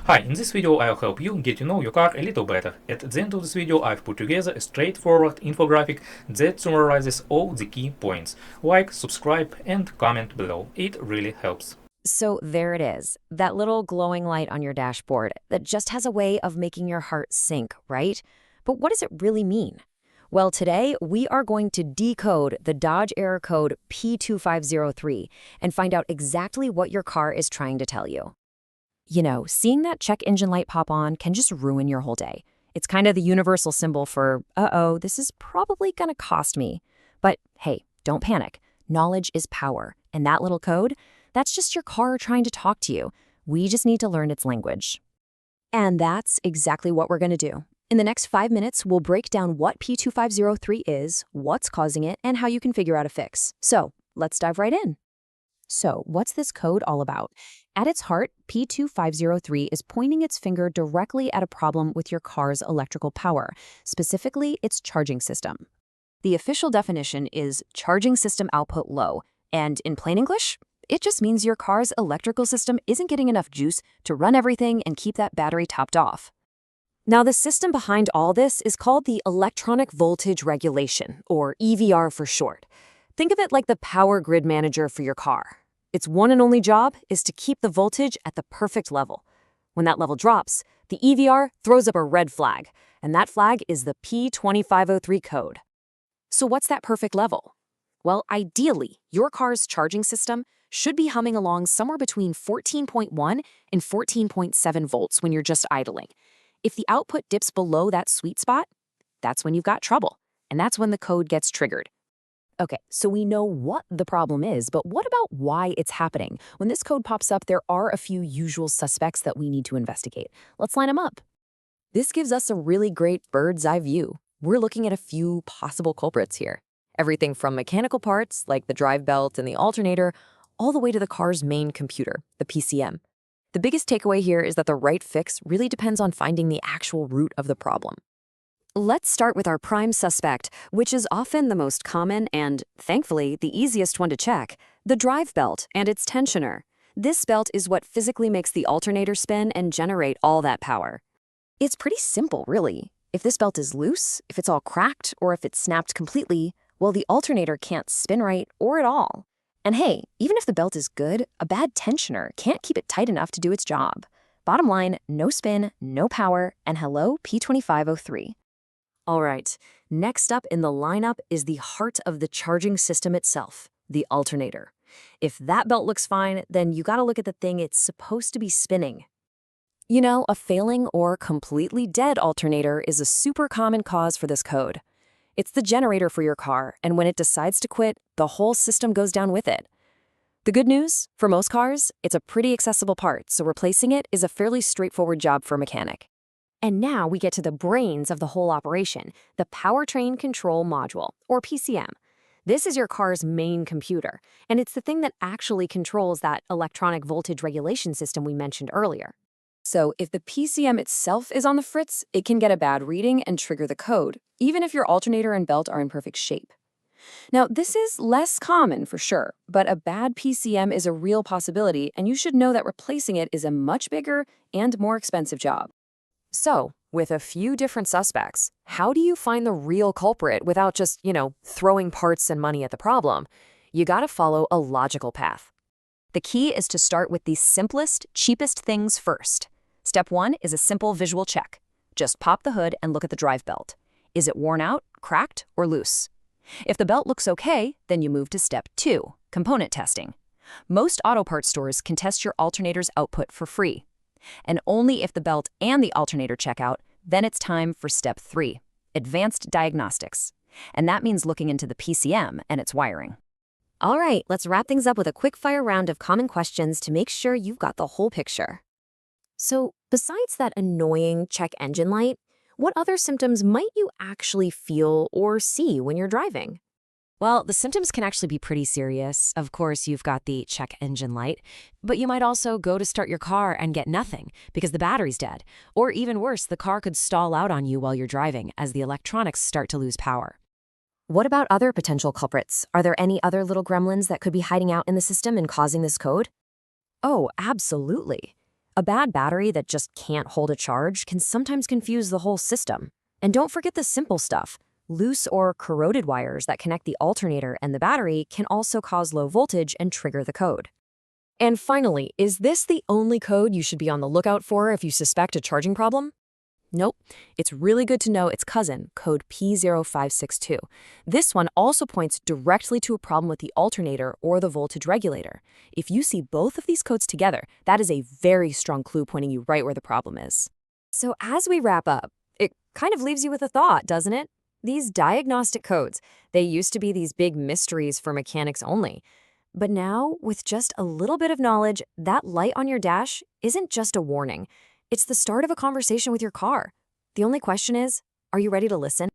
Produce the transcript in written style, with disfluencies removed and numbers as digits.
Hi, in this video I'll help you get to know your car a little better. At the end of this video I've put together a straightforward infographic that summarizes all the key points. Like, subscribe and comment below. It really helps. So there it is, that little glowing light on your dashboard that just has a way of making your heart sink, right? But what does it really mean? Well, today we are going to decode the Dodge error code P2503 and find out exactly what your car is trying to tell you. You know, seeing that check engine light pop on can just ruin your whole day. It's kind of the universal symbol for, uh-oh, this is probably going to cost me. But hey, don't panic. Knowledge is power, and that little code, that's just your car trying to talk to you. We just need to learn its language. And that's exactly what we're going to do. In the next 5 minutes, we'll break down what P2503 is, what's causing it, and how you can figure out a fix. So let's dive right in. So what's this code all about? At its heart, P2503 is pointing its finger directly at a problem with your car's electrical power, specifically its charging system. The official definition is charging system output low, and in plain English, it just means your car's electrical system isn't getting enough juice to run everything and keep that battery topped off. Now, the system behind all this is called the electronic voltage regulation, or EVR for short. Think of it like the power grid manager for your car. Its one and only job is to keep the voltage at the perfect level. When that level drops, the EVR throws up a red flag, and that flag is the P2503 code. So what's that perfect level? Well, ideally, your car's charging system should be humming along somewhere between 14.1 and 14.7 volts when you're just idling. If the output dips below that sweet spot, that's when you've got trouble, and that's when the code gets triggered. Okay, so we know what the problem is, but what about why it's happening? When this code pops up, there are a few usual suspects that we need to investigate. Let's line them up. This gives us a really great bird's eye view. We're looking at a few possible culprits here. Everything from mechanical parts, like the drive belt and the alternator, all the way to the car's main computer, the PCM. The biggest takeaway here is that the right fix really depends on finding the actual root of the problem. Let's start with our prime suspect, which is often the most common and, thankfully, the easiest one to check, the drive belt and its tensioner. This belt is what physically makes the alternator spin and generate all that power. It's pretty simple, really. If this belt is loose, if it's all cracked, or if it's snapped completely, well, the alternator can't spin right or at all. And hey, even if the belt is good, a bad tensioner can't keep it tight enough to do its job. Bottom line, no spin, no power, and hello, P2503. All right, next up in the lineup is the heart of the charging system itself, the alternator. If that belt looks fine, then you gotta look at the thing it's supposed to be spinning. You know, a failing or completely dead alternator is a super common cause for this code. It's the generator for your car, and when it decides to quit, the whole system goes down with it. The good news, for most cars, it's a pretty accessible part, so replacing it is a fairly straightforward job for a mechanic. And now we get to the brains of the whole operation, the Powertrain Control Module, or PCM. This is your car's main computer, and it's the thing that actually controls that electronic voltage regulation system we mentioned earlier. So if the PCM itself is on the fritz, it can get a bad reading and trigger the code, even if your alternator and belt are in perfect shape. Now, this is less common for sure, but a bad PCM is a real possibility, and you should know that replacing it is a much bigger and more expensive job. So, with a few different suspects, how do you find the real culprit without just, throwing parts and money at the problem? You gotta follow a logical path. The key is to start with the simplest, cheapest things first. Step 1 is a simple visual check. Just pop the hood and look at the drive belt. Is it worn out, cracked, or loose? If the belt looks okay, then you move to step 2, component testing. Most auto parts stores can test your alternator's output for free. And only if the belt and the alternator check out, then it's time for step 3, advanced diagnostics. And that means looking into the PCM and its wiring. All right, let's wrap things up with a quick-fire round of common questions to make sure you've got the whole picture. So, besides that annoying check engine light, what other symptoms might you actually feel or see when you're driving? Well, the symptoms can actually be pretty serious. Of course, you've got the check engine light, but you might also go to start your car and get nothing because the battery's dead. Or even worse, the car could stall out on you while you're driving as the electronics start to lose power. What about other potential culprits? Are there any other little gremlins that could be hiding out in the system and causing this code? Oh, absolutely. A bad battery that just can't hold a charge can sometimes confuse the whole system. And don't forget the simple stuff. Loose or corroded wires that connect the alternator and the battery can also cause low voltage and trigger the code. And finally, is this the only code you should be on the lookout for if you suspect a charging problem? Nope. It's really good to know its cousin, code P2562. This one also points directly to a problem with the alternator or the voltage regulator. If you see both of these codes together, that is a very strong clue pointing you right where the problem is. So as we wrap up, it kind of leaves you with a thought, doesn't it? These diagnostic codes, they used to be these big mysteries for mechanics only. But now, with just a little bit of knowledge, that light on your dash isn't just a warning. It's the start of a conversation with your car. The only question is, are you ready to listen?